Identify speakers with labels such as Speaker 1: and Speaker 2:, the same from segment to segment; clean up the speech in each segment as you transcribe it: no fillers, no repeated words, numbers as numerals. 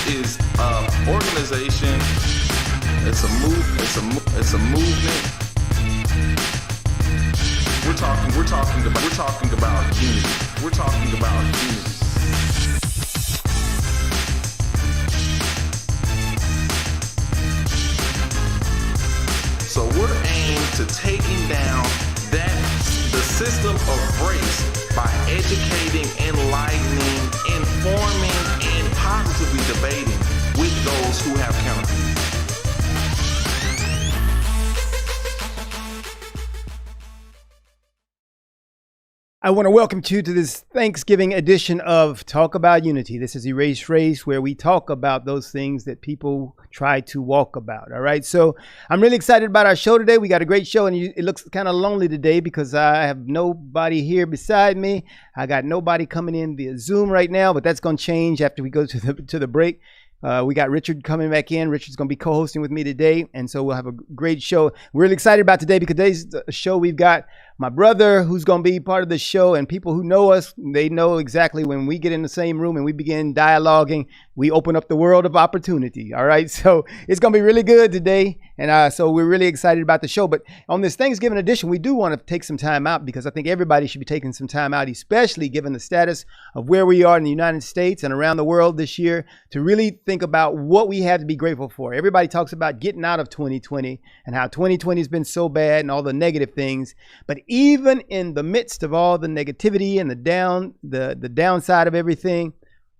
Speaker 1: is an organization. It's a movement. We're talking about unity. We're talking about unity. So we're aimed to taking down the system of race by educating, enlightening, informing, and positively debating with those who have counterviews.
Speaker 2: I want to welcome you to this Thanksgiving edition of Talk About Unity. This is E.R.A.S.E, where we talk about those things that people try to walk about. All right. So I'm really excited about our show today. We got a great show, and it looks kind of lonely today because I have nobody here beside me. I got nobody coming in via Zoom right now, but that's going to change after we go to the break. We got Richard coming back in. Richard's going to be co-hosting with me today, and so we'll have a great show. We're really excited about today because today's show we've got my brother who's going to be part of the show, and people who know us, they know exactly when we get in the same room and we begin dialoguing, we open up the world of opportunity. All right, so it's going to be really good today, and so we're really excited about the show. But on this Thanksgiving edition, we do want to take some time out because I think everybody should be taking some time out, especially given the status of where we are in the United States and around the world this year, to really think about what we have to be grateful for. Everybody talks about getting out of 2020 and how 2020 has been so bad and all the negative things, but even in the midst of all the negativity and the downside of everything,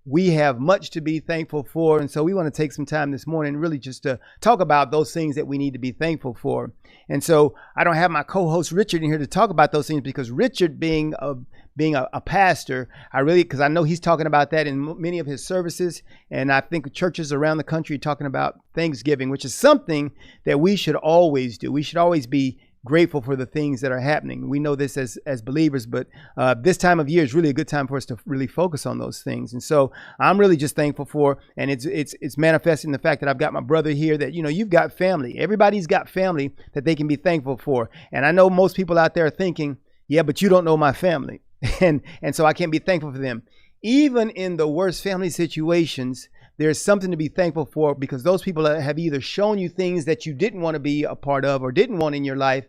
Speaker 2: we have much to be thankful for. And so we want to take some time this morning really just to talk about those things that we need to be thankful for. And so I don't have my co-host Richard in here to talk about those things because Richard being a pastor, because I know he's talking about that in many of his services. And I think churches around the country are talking about Thanksgiving, which is something that we should always do. We should always be grateful for the things that are happening. We know this as believers, but this time of year is really a good time for us to really focus on those things. And so I'm really just thankful for, and it's manifesting the fact that I've got my brother here that, you've got family. Everybody's got family that they can be thankful for. And I know most people out there are thinking, yeah, but you don't know my family. And so I can't be thankful for them. Even in the worst family situations, there's something to be thankful for because those people have either shown you things that you didn't want to be a part of or didn't want in your life,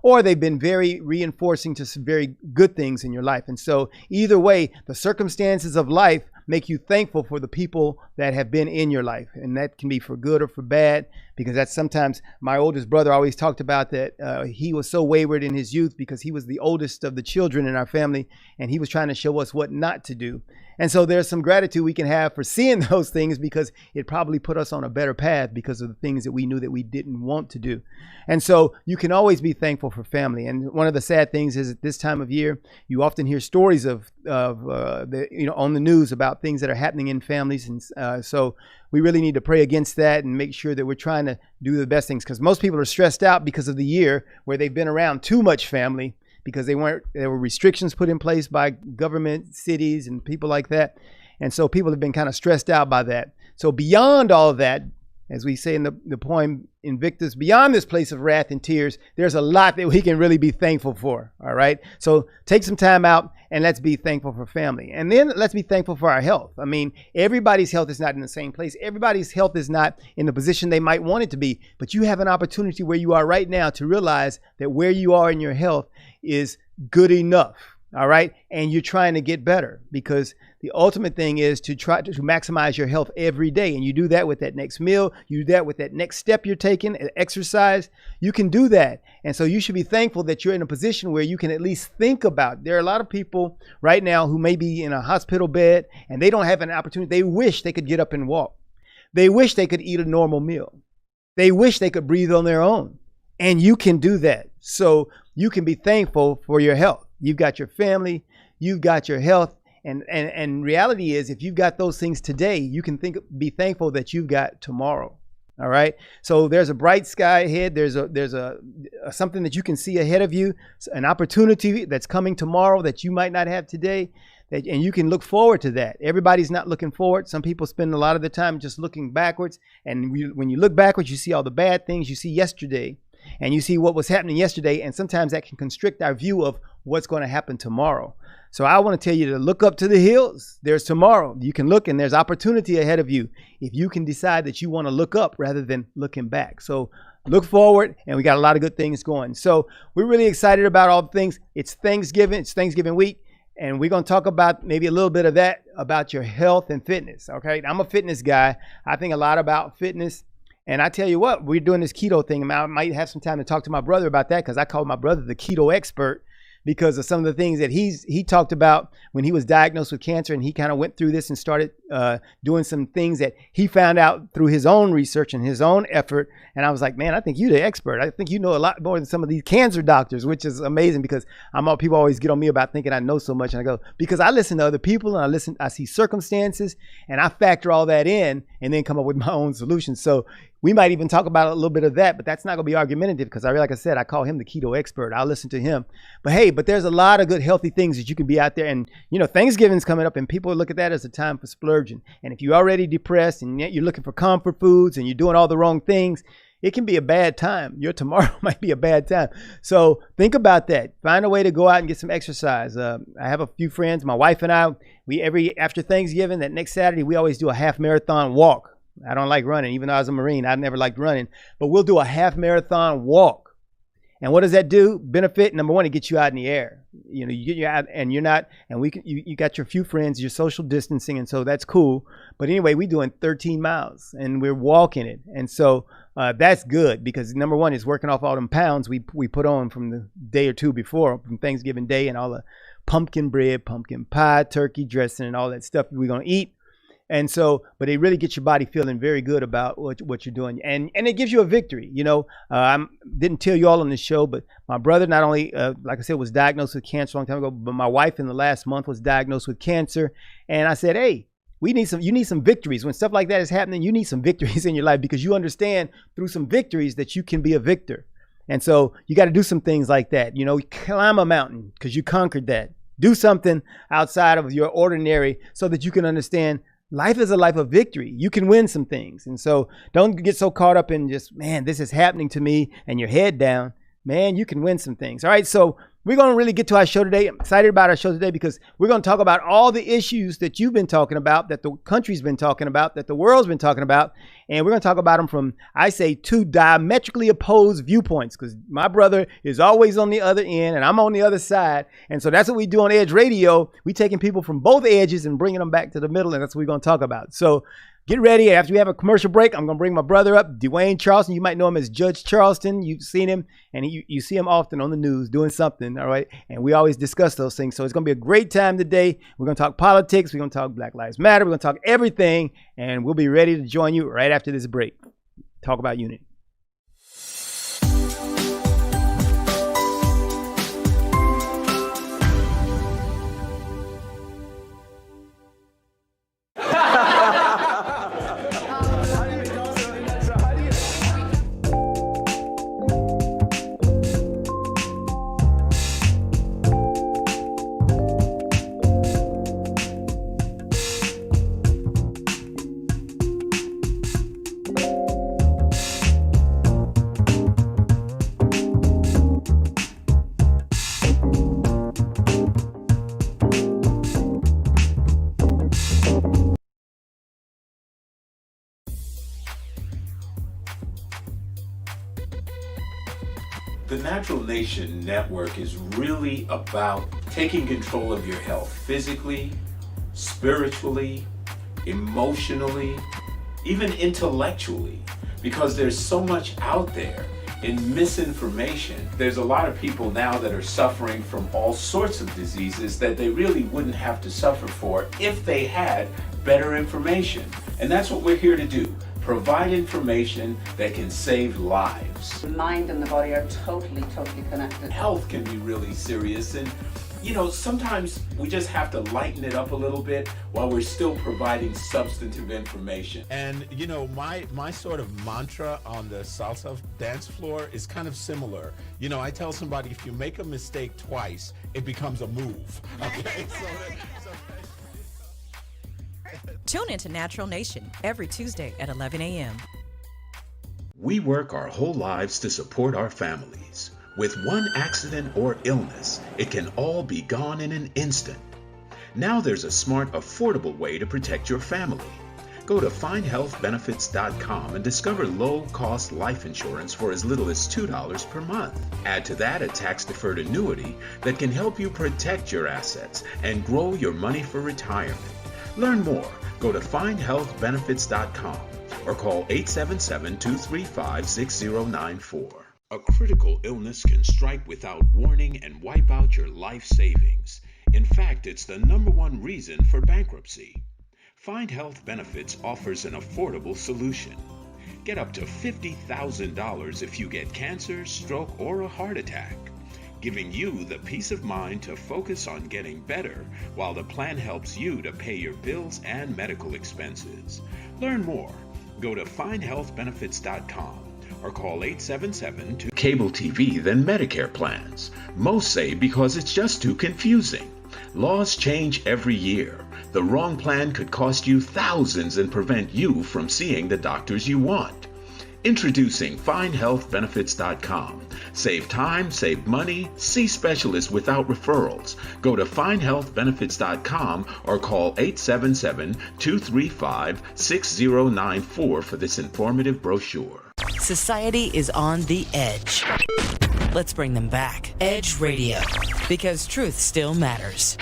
Speaker 2: or they've been very reinforcing to some very good things in your life. And so either way, the circumstances of life make you thankful for the people that have been in your life. And that can be for good or for bad, because that's sometimes my oldest brother always talked about that he was so wayward in his youth because he was the oldest of the children in our family, and he was trying to show us what not to do. And so there's some gratitude we can have for seeing those things because it probably put us on a better path because of the things that we knew that we didn't want to do. And so you can always be thankful for family. And one of the sad things is at this time of year, you often hear stories on the news about things that are happening in families. And so we really need to pray against that and make sure that we're trying to do the best things, because most people are stressed out because of the year where they've been around too much family, because there were restrictions put in place by government, cities, and people like that. And so people have been kind of stressed out by that. So beyond all of that, as we say in the poem Invictus, beyond this place of wrath and tears, there's a lot that we can really be thankful for. All right. So take some time out and let's be thankful for family. And then let's be thankful for our health. I mean, everybody's health is not in the same place. Everybody's health is not in the position they might want it to be. But you have an opportunity where you are right now to realize that where you are in your health is good enough. All right. And you're trying to get better, because the ultimate thing is to try to maximize your health every day. And you do that with that next meal. You do that with that next step you're taking, exercise. You can do that. And so you should be thankful that you're in a position where you can at least think about. There are a lot of people right now who may be in a hospital bed and they don't have an opportunity. They wish they could get up and walk. They wish they could eat a normal meal. They wish they could breathe on their own. And you can do that. So you can be thankful for your health. You've got your family, you've got your health, and reality is, if you've got those things today, you can be thankful that you've got tomorrow. All right. So there's a bright sky ahead. There's something that you can see ahead of you, an opportunity that's coming tomorrow that you might not have today, and you can look forward to that. Everybody's not looking forward. Some people spend a lot of the time just looking backwards, and when you look backwards, you see all the bad things you see yesterday. And you see what was happening yesterday, and sometimes that can constrict our view of what's going to happen tomorrow. So I want to tell you to look up to the hills. There's tomorrow. You can look and there's opportunity ahead of you if you can decide that you want to look up rather than looking back. So look forward, and we got a lot of good things going. So we're really excited about all the things. It's Thanksgiving. It's Thanksgiving week, and we're going to talk about maybe a little bit of that about your health and fitness. Okay, I'm a fitness guy. I think a lot about fitness. And I tell you what, we're doing this keto thing. I might have some time to talk to my brother about that because I call my brother the keto expert because of some of the things that he talked about when he was diagnosed with cancer, and he kind of went through this and started doing some things that he found out through his own research and his own effort. And I was like, man, I think you're the expert. I think you know a lot more than some of these cancer doctors, which is amazing because people always get on me about thinking I know so much. And I go, because I listen to other people and I see circumstances and I factor all that in and then come up with my own solutions. So we might even talk about a little bit of that, but that's not going to be argumentative because like I said, I call him the keto expert. I'll listen to him. But hey, there's a lot of good, healthy things that you can be out there. And, Thanksgiving's coming up and people look at that as a time for splurging. And if you're already depressed and yet you're looking for comfort foods and you're doing all the wrong things, it can be a bad time. Your tomorrow might be a bad time. So think about that. Find a way to go out and get some exercise. I have a few friends, my wife and I, after Thanksgiving, that next Saturday, we always do a half marathon walk. I don't like running. Even though I was a Marine, I never liked running. But we'll do a half marathon walk. And what does that do? Benefit, number one, it gets you out in the air. You get you out and you're not, and you got your few friends, you're social distancing, and so that's cool. But anyway, we're doing 13 miles and we're walking it. And so that's good because number one is working off all them pounds we put on from the day or two before, from Thanksgiving Day, and all the pumpkin bread, pumpkin pie, turkey dressing, and all that stuff we're going to eat. And so, but it really gets your body feeling very good about what you're doing. And it gives you a victory. I didn't tell you all on this show, but my brother not only, like I said, was diagnosed with cancer a long time ago, but my wife in the last month was diagnosed with cancer. And I said, hey, you need some victories. When stuff like that is happening, you need some victories in your life because you understand through some victories that you can be a victor. And so you got to do some things like that. Climb a mountain because you conquered that. Do something outside of your ordinary so that you can understand life is a life of victory. You can win some things. And so don't get so caught up in just, man, this is happening to me and your head down. Man, you can win some things. All right. So we're going to really get to our show today. I'm excited about our show today because we're going to talk about all the issues that you've been talking about, that the country's been talking about, that the world's been talking about. And we're going to talk about them from, I say, two diametrically opposed viewpoints because my brother is always on the other end and I'm on the other side. And so that's what we do on Edge Radio. We taking people from both edges and bringing them back to the middle. And that's what we're going to talk about. So get ready. After we have a commercial break, I'm going to bring my brother up, Dwayne Charleston. You might know him as Judge Charleston. You've seen him, and you see him often on the news doing something, all right? And we always discuss those things. So it's going to be a great time today. We're going to talk politics. We're going to talk Black Lives Matter. We're going to talk everything, and we'll be ready to join you right after this break. Talk about unity.
Speaker 3: The Natural Nation Network is really about taking control of your health physically, spiritually, emotionally, even intellectually, because there's so much out there in misinformation. There's a lot of people now that are suffering from all sorts of diseases that they really wouldn't have to suffer for if they had better information. And that's what we're here to do. Provide information that can save lives.
Speaker 4: The mind and the body are totally connected.
Speaker 3: Health can be really serious, and sometimes we just have to lighten it up a little bit while we're still providing substantive information.
Speaker 5: And my sort of mantra on the salsa dance floor is kind of similar. I tell somebody, if you make a mistake twice, it becomes a move. Okay.
Speaker 6: Tune into Natural Nation every Tuesday at 11 a.m.
Speaker 7: We work our whole lives to support our families. With one accident or illness, it can all be gone in an instant. Now there's a smart, affordable way to protect your family. Go to findhealthbenefits.com and discover low-cost life insurance for as little as $2 per month. Add to that a tax-deferred annuity that can help you protect your assets and grow your money for retirement. Learn more. Go to findhealthbenefits.com or call 877-235-6094. A critical illness can strike without warning and wipe out your life savings. In fact, it's the #1 reason for bankruptcy. Find Health Benefits offers an affordable solution. Get up to $50,000 if you get cancer, stroke, or a heart attack, giving you the peace of mind to focus on getting better while the plan helps you to pay your bills and medical expenses. Learn more. Go to findhealthbenefits.com or call 877 to cable TV than Medicare plans. Most say because it's just too confusing. Laws change every year. The wrong plan could cost you thousands and prevent you from seeing the doctors you want. Introducing findhealthbenefits.com. Save time, save money, see specialists without referrals. Go to findhealthbenefits.com or call 877-235-6094 for this informative brochure.
Speaker 8: Society is on the edge. Let's bring them back. Edge Radio, because truth still matters.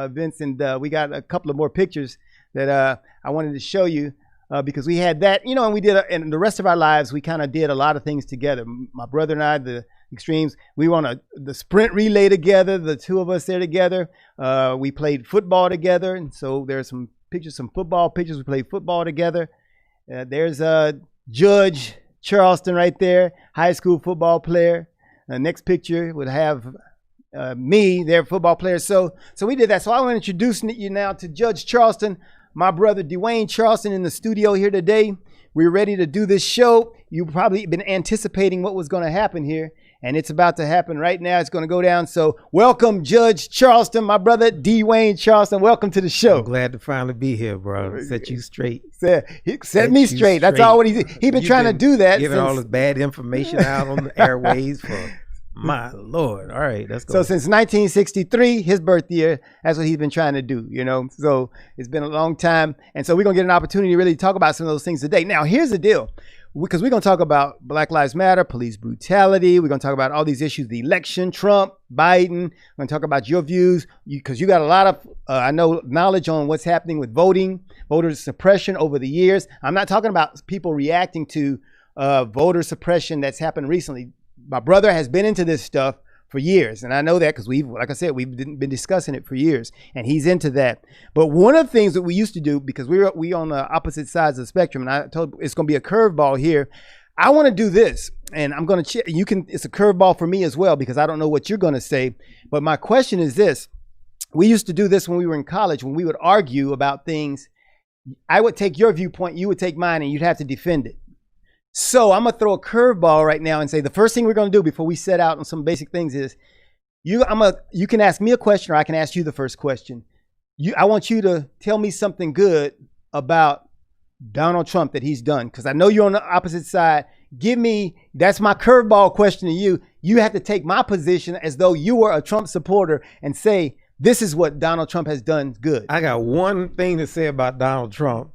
Speaker 2: Vince, and we got a couple of more pictures that I wanted to show you because we had that, you know, and we did, and the rest of our lives, we kind of did a lot of things together. My brother and I, the Extremes, we were on the sprint relay together, the two of us there together. We played football together, and so there's some pictures, some football pictures. We played football together. There's Judge Charleston right there, high school football player. Next picture would have me, their football player. So we did that. So I want to introduce you now to Judge Charleston, my brother Dwayne Charleston in the studio here today. We're ready to do this show. You've probably been anticipating what was going to happen here, and it's about to happen right now. It's going to go down. So welcome, Judge Charleston, my brother Dwayne Charleston. Welcome to the show.
Speaker 9: I'm glad to finally be here, bro. Set you straight.
Speaker 2: Set me straight. That's all what he's been trying to do that.
Speaker 9: Giving all this bad information out on the airways for my Lord. All right, let's go.
Speaker 2: So since 1963, his birth year, that's what he's been trying to do, you know. So it's been a long time. And so we're going to get an opportunity to really talk about some of those things today. Now, here's the deal. Because we're going to talk about Black Lives Matter, police brutality. We're going to talk about all these issues, the election, Trump, Biden. We're going to talk about your views because you got a lot of, I know, knowledge on what's happening with voting, voter suppression over the years. I'm not talking about people reacting to voter suppression that's happened recently. My brother has been into this stuff for years, and I know that because like I said, we've been discussing it for years, and he's into that. But one of the things that we used to do, because we on the opposite sides of the spectrum, and I told it's going to be a curveball here. I want to do this, and I'm going to it's a curveball for me as well because I don't know what you're going to say. But my question is this: we used to do this when we were in college, when we would argue about things. I would take your viewpoint, you would take mine, and you'd have to defend it. So I'm going to throw a curveball right now and say the first thing we're going to do before we set out on some basic things is you can ask me a question or I can ask you the first question. I want you to tell me something good about Donald Trump that he's done? Because I know you're on the opposite side. That's my curveball question to you. You have to take my position as though you were a Trump supporter and say, this is what Donald Trump has done good.
Speaker 9: I got one thing to say about Donald Trump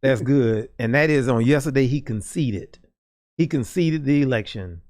Speaker 9: that's good, and that is on yesterday he conceded. He conceded the election.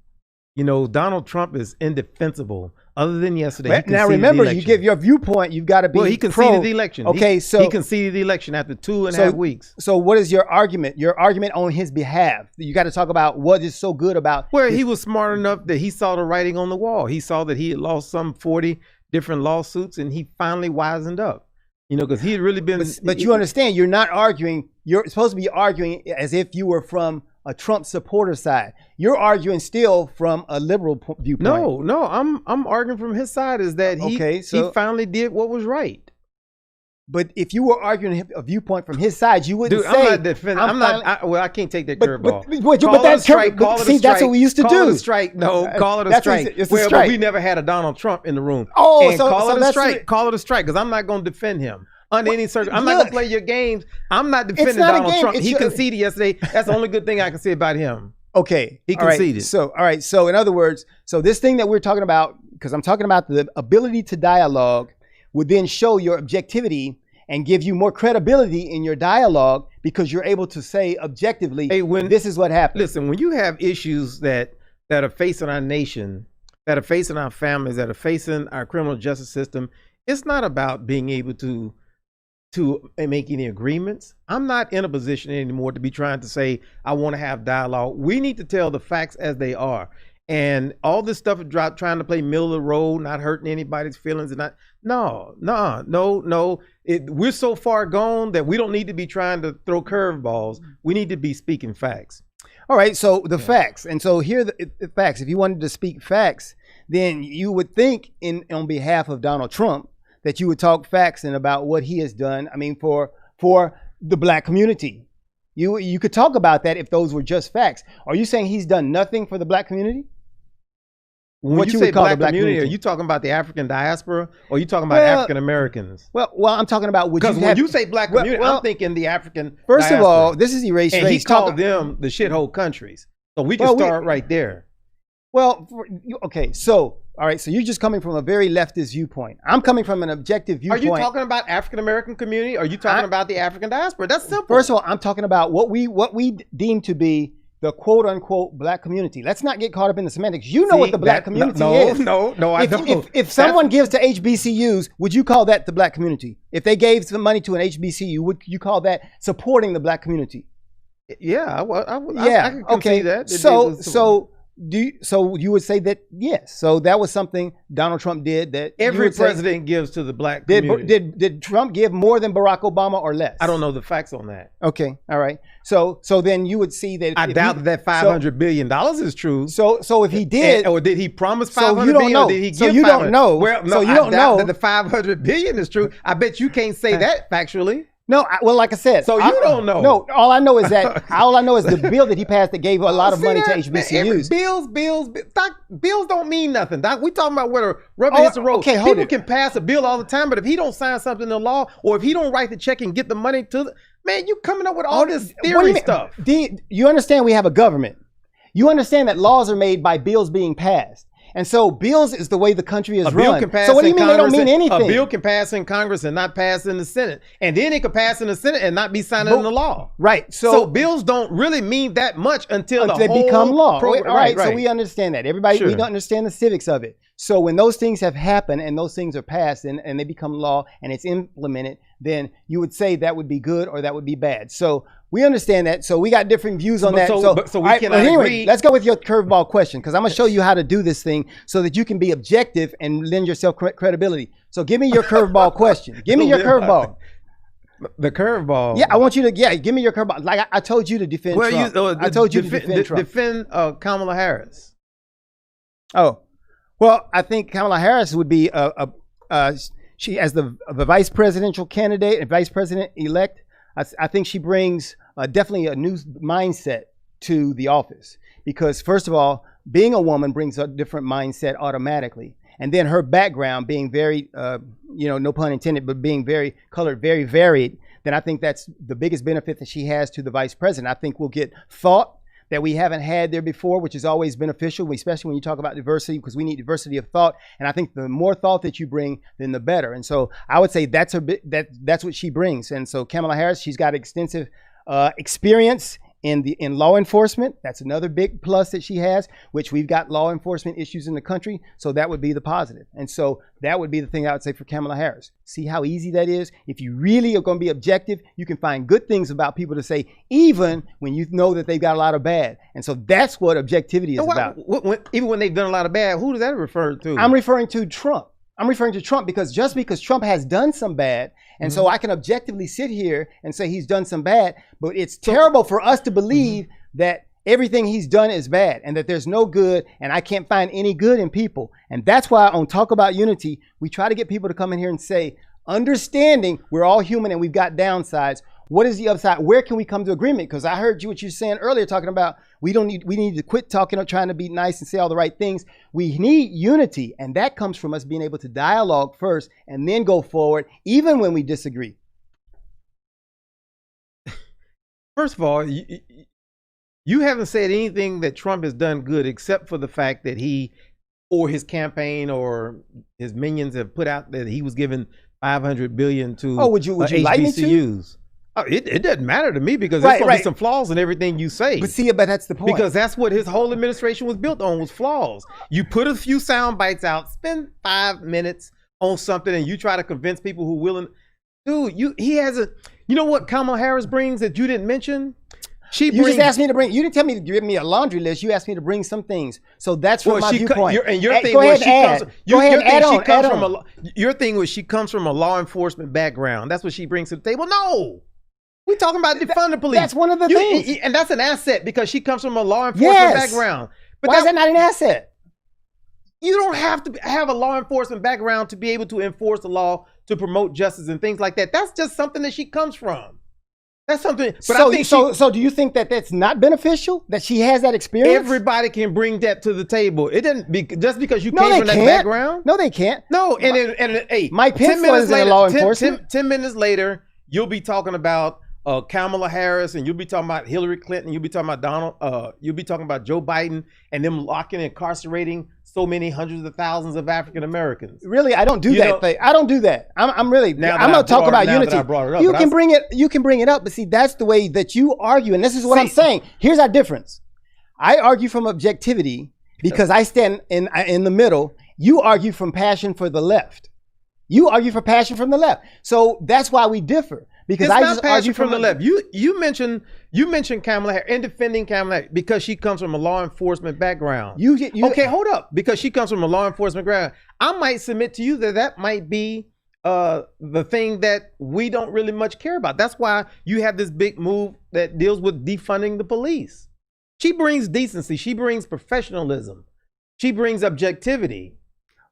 Speaker 9: You know, Donald Trump is indefensible. Other than yesterday,
Speaker 2: Now remember, you give your viewpoint. You've got to be.
Speaker 9: Well, he conceded the election.
Speaker 2: Okay,
Speaker 9: he conceded the election after 2.5 weeks.
Speaker 2: So what is your argument? Your argument on his behalf. You got to talk about what is so good about.
Speaker 9: Well, he was smart enough that he saw the writing on the wall. He saw that he had lost some 40 different lawsuits, and he finally wisened up. You know, because he had really been.
Speaker 2: But you understand, you're not arguing. You're supposed to be arguing as if you were from a Trump supporter side. You're arguing still from a liberal viewpoint.
Speaker 9: No, I'm arguing from his side is that he finally did what was right.
Speaker 2: But if you were arguing a viewpoint from his side, you wouldn't say.
Speaker 9: I'm not defending. I can't take that curveball.
Speaker 2: But that's strike. That's what we used to do.
Speaker 9: Call it a strike. No, call it a strike. But we never had a Donald Trump in the room. Call it a strike. Call it a strike because I'm not going to defend him. Under any circumstance, I'm not gonna play your games. I'm not defending Donald Trump. He conceded yesterday. That's the only good thing I can say about him.
Speaker 2: Okay,
Speaker 9: he conceded.
Speaker 2: All right. So in other words, this thing that we're talking about, because I'm talking about the ability to dialogue, would then show your objectivity and give you more credibility in your dialogue because you're able to say objectively, this is what happened.
Speaker 9: Listen, when you have issues that are facing our nation, that are facing our families, that are facing our criminal justice system, it's not about being able to make any agreements. I'm not in a position anymore to be trying to say, I want to have dialogue. We need to tell the facts as they are. And all this stuff of trying to play middle of the road, not hurting anybody's feelings. No. We're so far gone that we don't need to be trying to throw curveballs. We need to be speaking facts.
Speaker 2: All right, so the facts. And so here are the facts. If you wanted to speak facts, then you would think on behalf of Donald Trump, that you would talk facts and about what he has done. I mean, for the black community, you could talk about that if those were just facts. Are you saying he's done nothing for the black community?
Speaker 9: When you say black community, are you talking about the African diaspora, or are you talking about African Americans?
Speaker 2: Well, I'm talking about
Speaker 9: because when you say black community, I'm thinking the African.
Speaker 2: First
Speaker 9: diaspora.
Speaker 2: Of all, this is E.R.A.S.E.
Speaker 9: And he called them the shithole countries, so we can start right there.
Speaker 2: Well, okay, so. All right, so you're just coming from a very leftist viewpoint. I'm coming from an objective viewpoint.
Speaker 9: Are you talking about African American community? Or are you talking about the African diaspora? That's simple.
Speaker 2: First of all, I'm talking about what we deem to be the quote unquote black community. Let's not get caught up in the semintics. You know what the black community is.
Speaker 9: No, I don't.
Speaker 2: If someone gives to HBCUs, would you call that the black community? If they gave some money to an HBCU, would you call that supporting the black community?
Speaker 9: Yeah, I can concede that.
Speaker 2: So you would say that yes. So that was something Donald Trump did that
Speaker 9: every president gives to the black community.
Speaker 2: Did Trump give more than Barack Obama or less?
Speaker 9: I don't know the facts on that.
Speaker 2: Okay, all right. So then you would see that.
Speaker 9: I doubt that $500 billion is true.
Speaker 2: So if he did,
Speaker 9: or did he promise $500
Speaker 2: billion? You don't know.
Speaker 9: Or did he give
Speaker 2: so you don't know.
Speaker 9: Well, no,
Speaker 2: so you don't know
Speaker 9: that the $500 billion is true. I bet you can't say that factually.
Speaker 2: No, well, like I said,
Speaker 9: so you don't know.
Speaker 2: No, all I know is the bill that he passed that gave a lot of money to HBCUs.
Speaker 9: Bills don't mean nothing. Doc, we talking about where the rubber hits the road. Okay, people can pass a bill all the time, but if he don't sign something into law, or if he don't write the check and get the money to the man, you coming up with all this theory stuff.
Speaker 2: You understand we have a government. You understand that laws are made by bills being passed. And so bills is the way the country is run. So what do you mean they don't mean anything?
Speaker 9: A bill can pass in Congress and not pass in the Senate. And then it can pass in the Senate and not be signed into law.
Speaker 2: Right.
Speaker 9: So bills don't really mean that much until
Speaker 2: they become law.
Speaker 9: Program.
Speaker 2: All right. So we understand that. Everybody, we don't understand the civics of it. So when those things have happened and those things are passed and they become law and it's implemented, then you would say that would be good or that would be bad. So we understand that. So we got different views on that.
Speaker 9: So we cannot agree.
Speaker 2: Let's go with your curveball question because I'm going to show you how to do this thing so that you can be objective and lend yourself credibility. So give me your curveball question. Give me your curveball.
Speaker 9: The curveball.
Speaker 2: Yeah, I want you to. Yeah, give me your curveball. Like I told you to defend Trump. I told you to defend Trump.
Speaker 9: Defend Kamala Harris.
Speaker 2: Oh, well, I think Kamala Harris would be she as the vice presidential candidate and vice president elect. I think she brings definitely a new mindset to the office because first of all, being a woman brings a different mindset automatically. And then her background being very, no pun intended, but being very colored, very varied, then I think that's the biggest benefit that she has to the vice president. I think we'll get thought that we haven't had there before, which is always beneficial, especially when you talk about diversity, because we need diversity of thought. And I think the more thought that you bring, then the better. And so I would say that's that's what she brings. And so Kamala Harris, she's got extensive experience in law enforcement. That's another big plus that she has, which we've got law enforcement issues in the country. So that would be the positive. And so that would be the thing I would say for Kamala Harris. See how easy that is? If you really are going to be objective, you can find good things about people to say, even when you know that they've got a lot of bad. And so that's what objectivity is about.
Speaker 9: Even when they've done a lot of bad, who does that refer to?
Speaker 2: I'm referring to Trump. I'm referring to Trump because just because Trump has done some bad, and so I can objectively sit here and say he's done some bad, but it's terrible for us to believe that everything he's done is bad and that there's no good, and I can't find any good in people. And that's why on Talk About Unity, we try to get people to come in here and say, understanding we're all human and we've got downsides, what is the upside? Where can we come to agreement? Because I heard you what you were saying earlier, talking about we need to quit talking or trying to be nice and say all the right things. We need unity, and that comes from us being able to dialogue first and then go forward, even when we disagree.
Speaker 9: First of all, you haven't said anything that Trump has done good except for the fact that he or his campaign or his minions have put out that he was given $500 billion to
Speaker 2: would you like me to?
Speaker 9: Oh, it doesn't matter to me because there's going to be some flaws in everything you say.
Speaker 2: But that's the point.
Speaker 9: Because that's what his whole administration was built on, was flaws. You put a few sound bites out, spend 5 minutes on something, and you try to convince people who are willing. Dude, he hasn't. You know what Kamala Harris brings that you didn't mention?
Speaker 2: You just asked me to bring. You didn't tell me to give me a laundry list. You asked me to bring some things. So that's from my viewpoint.
Speaker 9: Your thing was she comes from a law enforcement background. That's what she brings to the table. No. We're talking about defund the police.
Speaker 2: That's one of the things.
Speaker 9: And that's an asset because she comes from a law enforcement background. But
Speaker 2: why is that not an asset?
Speaker 9: You don't have to have a law enforcement background to be able to enforce the law, to promote justice and things like that. That's just something that she comes from. That's something. But
Speaker 2: so do you think that that's not beneficial, that she has that experience?
Speaker 9: Everybody can bring that to the table. It didn't just because you came from that background.
Speaker 2: No, they can't.
Speaker 9: No, hey,
Speaker 2: Mike Pence was in law enforcement.
Speaker 9: 10 minutes later, you'll be talking about Kamala Harris, and you'll be talking about Hillary Clinton, you'll be talking about you'll be talking about Joe Biden and them locking and incarcerating so many hundreds of thousands of African Americans.
Speaker 2: Really, I don't do that thing. I don't do that. I'm really. I'm not talking about unity. You can bring it. You can bring it up, but see, that's the way that you argue, and this is what I'm saying. Here's our difference. I argue from objectivity because I stand in the middle. You argue from passion for the left. You argue for passion from the left. So that's why we differ. Because
Speaker 9: it's
Speaker 2: I
Speaker 9: not
Speaker 2: just
Speaker 9: passion
Speaker 2: argue
Speaker 9: from the left. You mentioned Kamala Harris and defending Kamala Harris because she comes from a law enforcement background. Okay, hold up. Because she comes from a law enforcement background, I might submit to you that might be the thing that we don't really much care about. That's why you have this big move that deals with defunding the police. She brings decency. She brings professionalism. She brings objectivity.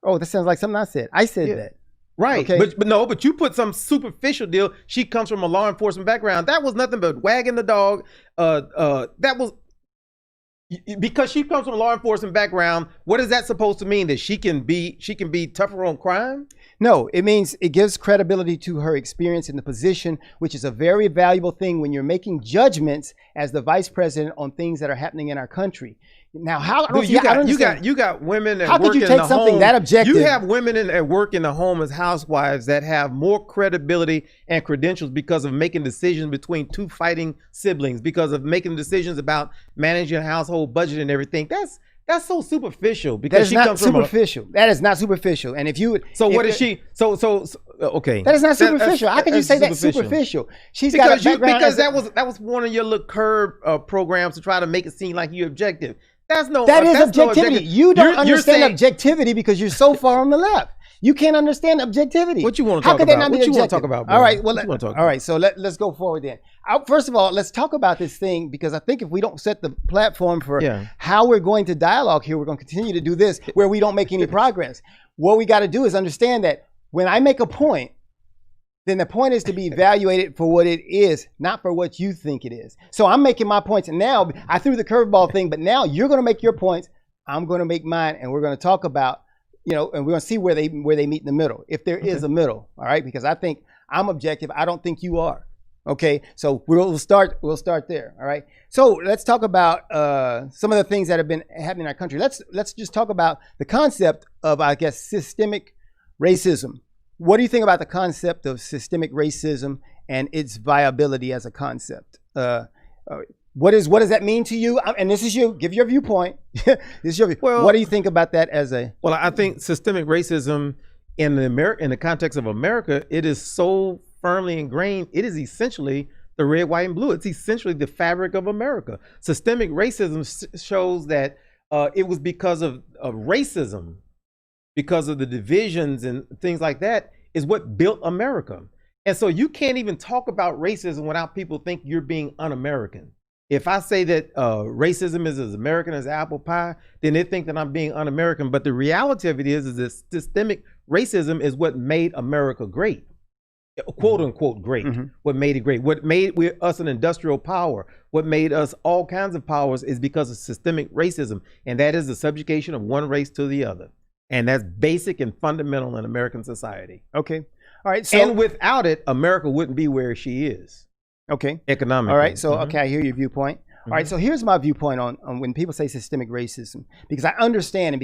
Speaker 2: Oh, that sounds like something I said. I said that.
Speaker 9: Right.
Speaker 2: Okay.
Speaker 9: But you put some superficial deal. She comes from a law enforcement background. That was nothing but wagging the dog. That was because she comes from a law enforcement background. What is that supposed to mean? That she can be tougher on crime?
Speaker 2: No, it means it gives credibility to her experience in the position, which is a very valuable thing when you're making judgments as the vice president on things that are happening in our country. Now, you
Speaker 9: got women that
Speaker 2: how
Speaker 9: work
Speaker 2: could you
Speaker 9: in
Speaker 2: take
Speaker 9: the
Speaker 2: something
Speaker 9: home.
Speaker 2: that objective?
Speaker 9: You have women at work in the home as housewives that have more credibility and credentials because of making decisions between two fighting siblings, because of making decisions about managing a household budget and everything. That's so superficial because she comes from
Speaker 2: That is not superficial. And if you would,
Speaker 9: okay.
Speaker 2: That is not superficial. How can you say that's superficial?
Speaker 9: Because that was one of your little curb programs to try to make it seem like you're objective.
Speaker 2: That is objectivity. You don't understand objectivity because you're so far on the left. You can't understand objectivity.
Speaker 9: What you want to talk about? What you want to talk about?
Speaker 2: All right. Well, all right. So let's go forward then. First of all, let's talk about this thing because I think if we don't set the platform for how we're going to dialogue here, we're going to continue to do this where we don't make any progress. What we got to do is understand that when I make a point, then the point is to be evaluated for what it is, not for what you think it is. So I'm making my points, and now I threw the curveball thing, but now you're going to make your points, I'm going to make mine, and we're going to talk about, and we're going to see where they meet in the middle, if there is a middle, all right? Because I think I'm objective. I don't think you are. Okay, so we'll start there. All right. So let's talk about some of the things that have been happening in our country. Let's just talk about the concept of, I guess, systemic racism. What do you think about the concept of systemic racism and its viability as a concept? What does that mean to you? And this is you. Give your viewpoint. This is your view.
Speaker 9: Well,
Speaker 2: what do you think about that as a?
Speaker 9: Well, I think systemic racism in the context of America, it is so firmly ingrained. It is essentially the red, white, and blue. It's essentially the fabric of America. Systemic racism shows that it was because of racism, because of the divisions and things like that, is what built America. And so you can't even talk about racism without people think you're being un-American. If I say that racism is as American as apple pie, then they think that I'm being un-American. But the reality of it is that systemic racism is what made America great, quote unquote great. What made it great, what made us an industrial power, what made us all kinds of powers is because of systemic racism. And that is the subjugation of one race to the other. And that's basic and fundamental in American society.
Speaker 2: Okay. All right. So,
Speaker 9: and without it, America wouldn't be where she is.
Speaker 2: Okay.
Speaker 9: Economically.
Speaker 2: All right. So, okay, I hear your viewpoint. All right. So here's my viewpoint on when people say systemic racism, because I understand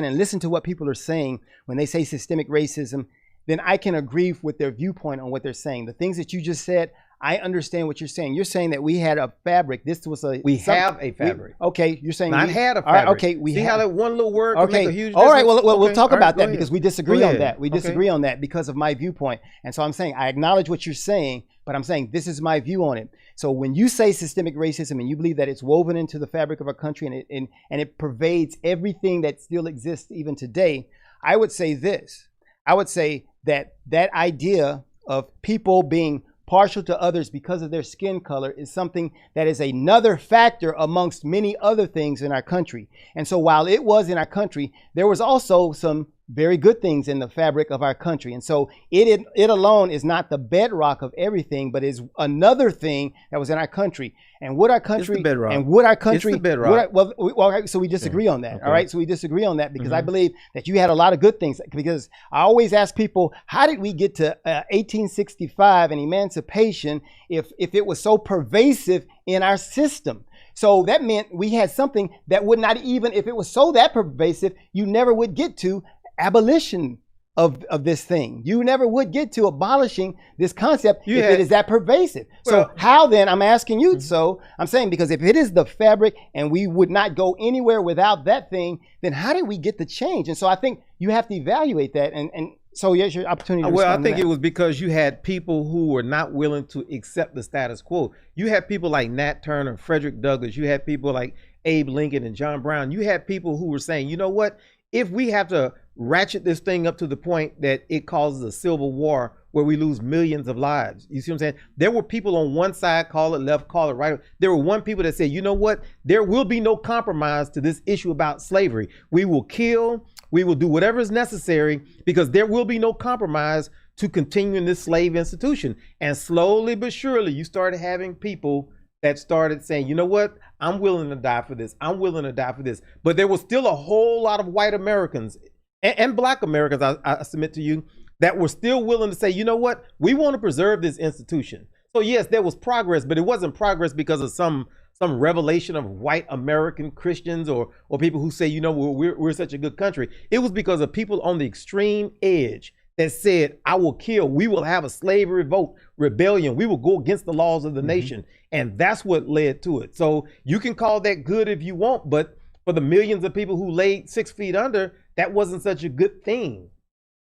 Speaker 2: and listen to what people are saying when they say systemic racism, then I can agree with their viewpoint on what they're saying. The things that you just said, I understand what you're saying. You're saying that we had a fabric. This was
Speaker 9: have a fabric.
Speaker 2: Okay, you're saying
Speaker 9: I had a fabric.
Speaker 2: All right, okay, we
Speaker 9: see
Speaker 2: have,
Speaker 9: how that one little word can make a huge difference?
Speaker 2: All right, well, we'll
Speaker 9: Okay,
Speaker 2: talk
Speaker 9: all
Speaker 2: about
Speaker 9: right,
Speaker 2: that because we disagree on that. We disagree
Speaker 9: Okay.
Speaker 2: on that because of my viewpoint. And so I'm saying I acknowledge what you're saying, but I'm saying this is my view on it. So when you say systemic racism and you believe that it's woven into the fabric of our country and it pervades everything that still exists even today, I would say this. I would say that idea of people being partial to others because of their skin color is something that is another factor amongst many other things in our country. And so while it was in our country, there was also some very good things in the fabric of our country. And so it alone is not the bedrock of everything, but is another thing that was in our country. And would our country,
Speaker 9: It's the bedrock.
Speaker 2: and would our country,
Speaker 9: It's the bedrock.
Speaker 2: all right, so we disagree on that.
Speaker 9: Okay.
Speaker 2: All right. So we disagree on that because I believe that you had a lot of good things, because I always ask people, how did we get to 1865 and emancipation if it was so pervasive in our system? So that meant we had something that would not even, if it was so that pervasive, you never would get to abolition of this thing. You never would get to abolishing this concept if it is that pervasive.
Speaker 9: Well,
Speaker 2: so how then, I'm asking you, so I'm saying, because if it is the fabric and we would not go anywhere without that thing, then how did we get the change? And so I think you have to evaluate that. And so here's your opportunity to
Speaker 9: Well, I
Speaker 2: respond to
Speaker 9: think
Speaker 2: that.
Speaker 9: it was because you had people who were not willing to accept the status quo. You had people like Nat Turner, Frederick Douglass. You had people like Abe Lincoln and John Brown. You had people who were saying, you know what? If we have to ratchet this thing up to the point that it causes a civil war where we lose millions of lives, you see what I'm saying? There were people on one side, call it left, call it right. There were one people that said, you know what? There will be no compromise to this issue about slavery. We will kill, we will do whatever is necessary because there will be no compromise to continuing this slave institution. And slowly but surely, you started having people that started saying, you know what, I'm willing to die for this. I'm willing to die for this. But there was still a whole lot of white Americans and black Americans, I submit to you, that were still willing to say, you know what, we want to preserve this institution. So yes, there was progress, but it wasn't progress because of some revelation of white American Christians or people who say, you know, we're such a good country. It was because of people on the extreme edge that said, I will kill, we will have a slave revolt, rebellion, we will go against the laws of the nation. And that's what led to it. So you can call that good if you want, but for the millions of people who laid 6 feet under, that wasn't such a good thing.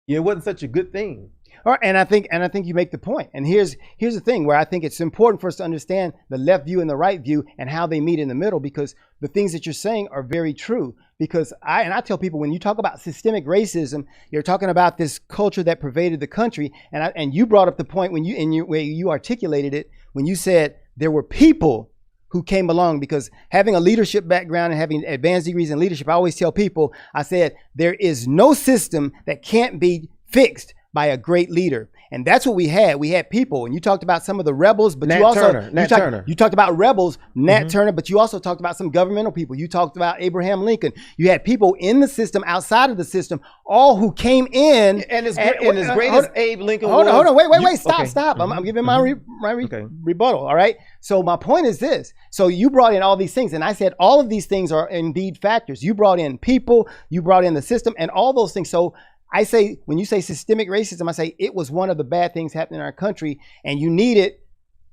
Speaker 9: It wasn't such a good thing.
Speaker 2: All right, and I think you make the point. And here's the thing where I think it's important for us to understand the left view and the right view and how they meet in the middle, because the things that you're saying are very true. Because I tell people, when you talk about systemic racism, you're talking about this culture that pervaded the country. And you brought up the point when you articulated it, when you said there were people who came along, because having a leadership background and having advanced degrees in leadership, I always tell people, I said, there is no system that can't be fixed by a great leader. And that's what we had. We had people, and you talked about some of the rebels, but
Speaker 9: Nat
Speaker 2: you also
Speaker 9: Turner, Nat Turner.
Speaker 2: You talked about rebels, Nat Turner, but you also talked about some governmental people. You talked about Abraham Lincoln. You had people in the system, outside of the system, all who came in.
Speaker 9: And as great as Abe Lincoln
Speaker 2: hold
Speaker 9: was.
Speaker 2: on, wait, stop. I'm giving my
Speaker 9: Okay.
Speaker 2: rebuttal, all right? So my point is this. So you brought in all these things, and I said all of these things are indeed factors. You brought in people, you brought in the system, and all those things. So I say, when you say systemic racism, I say it was one of the bad things happening in our country, and you needed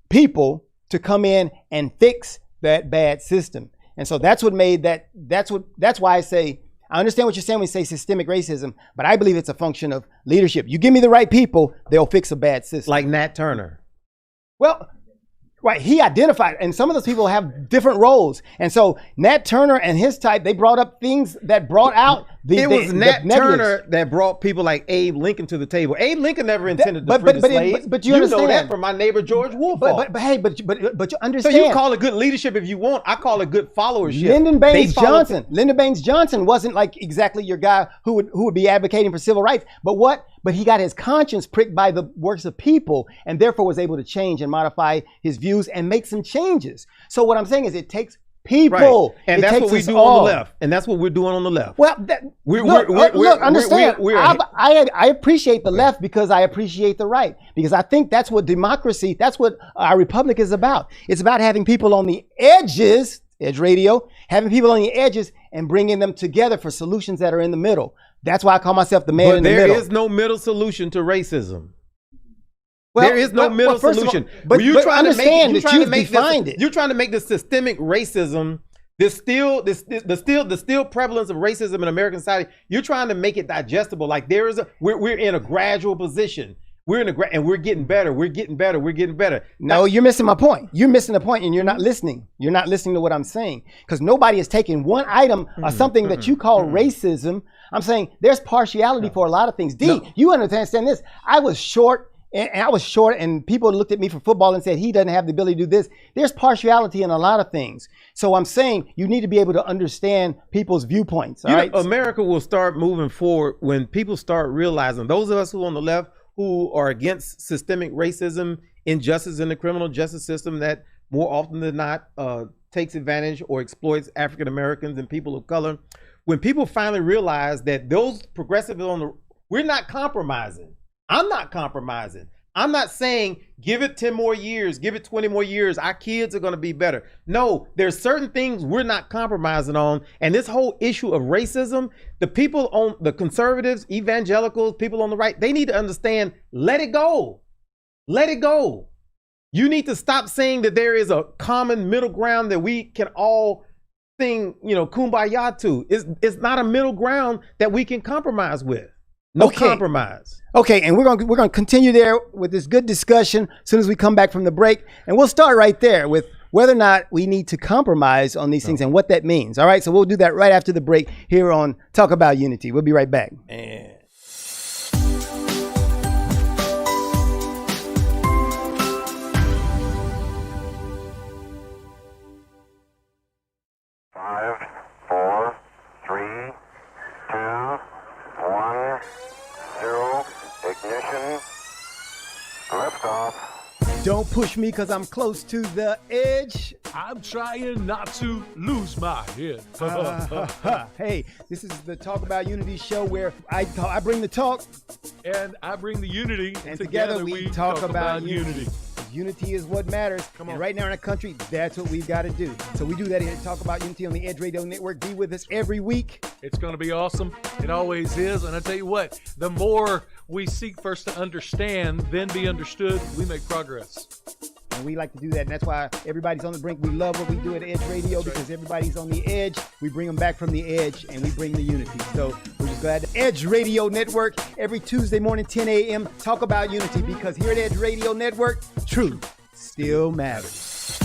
Speaker 2: people to come in and fix that bad system. And so that's what made that, that's why I say, I understand what you're saying when you say systemic racism, but I believe it's a function of leadership. You give me the right people, they'll fix a bad system.
Speaker 9: Like Nat Turner.
Speaker 2: Well, right, he identified, and some of those people have different roles. And so Nat Turner and his type, they brought up things that brought out
Speaker 9: It was Nat Turner that brought people like Abe Lincoln to the table. Abe Lincoln never intended to free the slaves.
Speaker 2: But you understand
Speaker 9: know that from my neighbor George Wolf.
Speaker 2: But you understand.
Speaker 9: So you call it good leadership if you want. I call it good followership.
Speaker 2: Lyndon Baines Johnson wasn't like exactly your guy who would be advocating for civil rights. But he got his conscience pricked by the works of people, and therefore was able to change and modify his views and make some changes. So what I'm saying is, it takes people.
Speaker 9: Right. And that's what we do on the left. And that's what we're doing on the left.
Speaker 2: Well, understand. I appreciate the left because I appreciate the right. Because I think that's what democracy, that's what our republic is about. It's about having people on the edges, Edge Radio, having people on the edges and bringing them together for solutions that are in the middle. That's why I call myself the man in the middle.
Speaker 9: There is no middle solution to racism. There is no middle solution.
Speaker 2: But you're trying to
Speaker 9: make this systemic racism, the still prevalence of racism in American society. You're trying to make it digestible. Like we're in a gradual position. And we're getting better. We're getting better.
Speaker 2: No, you're missing my point. You're missing the point, and you're not listening. You're not listening to what I'm saying, because nobody is taking one item or something that you call racism. I'm saying there's partiality for a lot of things. You understand this? I was short. And people looked at me for football and said, he doesn't have the ability to do this. There's partiality in a lot of things. So I'm saying you need to be able to understand people's viewpoints. All right?
Speaker 9: America will start moving forward when people start realizing, those of us who are on the left, who are against systemic racism, injustice in the criminal justice system that more often than not takes advantage or exploits African Americans and people of color. When people finally realize that those progressives we're not compromising. I'm not compromising. I'm not saying give it 10 more years, give it 20 more years, our kids are going to be better. No, there's certain things we're not compromising on. And this whole issue of racism, the people on the conservatives, evangelicals, people on the right, they need to understand, let it go. Let it go. You need to stop saying that there is a common middle ground that we can all sing, kumbaya to. It's not a middle ground that we can compromise with. No compromise.
Speaker 2: Okay, and we're gonna continue there with this good discussion as soon as we come back from the break, and we'll start right there with whether or not we need to compromise on these things and what that means. All right, so we'll do that right after the break here on Talk About Unity. We'll be right back.
Speaker 9: And
Speaker 10: 5, 4, 3, 2, 1, 0, ignition, liftoff.
Speaker 2: Don't push me because I'm close to the edge.
Speaker 11: I'm trying not to lose my head.
Speaker 2: Hey, this is the Talk About Unity show where I bring the talk.
Speaker 11: And I bring the unity.
Speaker 2: And together we talk about unity. Unity is what matters.
Speaker 11: Come on.
Speaker 2: And right now in our country, that's what we've got to do. So we do that here at Talk About Unity on the Edge Radio Network. Be with us every week.
Speaker 11: It's going to be awesome. It always is. And I tell you what, the more we seek first to understand, then be understood, we make progress.
Speaker 2: And we like to do that. And that's why everybody's on the brink. We love what we do at Edge Radio because everybody's on the edge. We bring them back from the edge and we bring the unity. So we're just glad to Edge Radio Network every Tuesday morning, 10 a.m. Talk About Unity, because here at Edge Radio Network, truth still matters.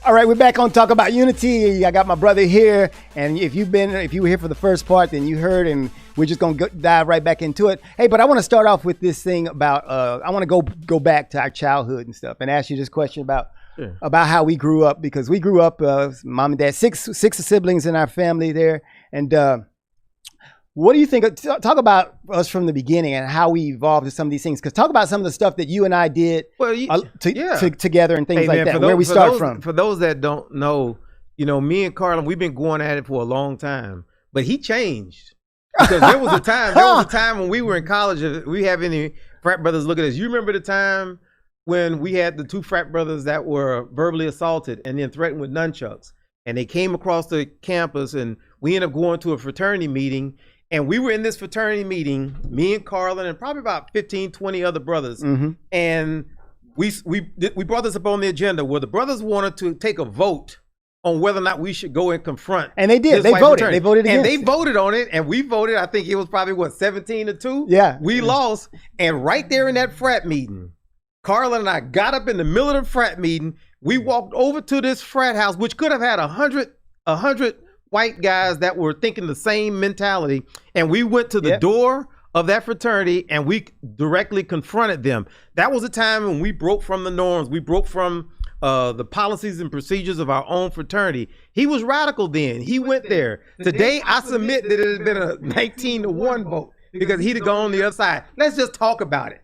Speaker 2: All right, we're back on Talk About Unity. I got my brother here, and if you were here for the first part, then you heard, and we're just gonna dive right back into it. Hey, but I want to start off with this thing about I want to go back to our childhood and stuff, and ask you this question about how we grew up, because we grew up mom and dad, six siblings in our family there, and what do you think? Talk about us from the beginning and how we evolved to some of these things. Because talk about some of the stuff that you and I did together and things like that. Where we start from.
Speaker 9: For those that don't know, me and Carlin, we've been going at it for a long time. But he changed, because there was a time when we were in college. If we have any frat brothers look at us, you remember the time when we had the two frat brothers that were verbally assaulted and then threatened with nunchucks, and they came across the campus, and we ended up going to a fraternity meeting. And we were in this fraternity meeting, me and Carlin and probably about 15, 20 other brothers. Mm-hmm. And we brought this up on the agenda where the brothers wanted to take a vote on whether or not we should go and confront.
Speaker 2: And they did. They voted. Fraternity. They voted against.
Speaker 9: And they voted on it. And we voted. I think it was probably 17-2.
Speaker 2: Yeah.
Speaker 9: We lost. And right there in that frat meeting, Carlin and I got up in the middle of the frat meeting. We walked over to this frat house, which could have had 100 white guys that were thinking the same mentality, and we went to the door of that fraternity and we directly confronted them. That was a time when we broke from the norms. We broke from the policies and procedures of our own fraternity. He was radical then. He went there. Today, I submit that it had been a 19-1 vote because he'd have gone on the other side. Let's just talk about it.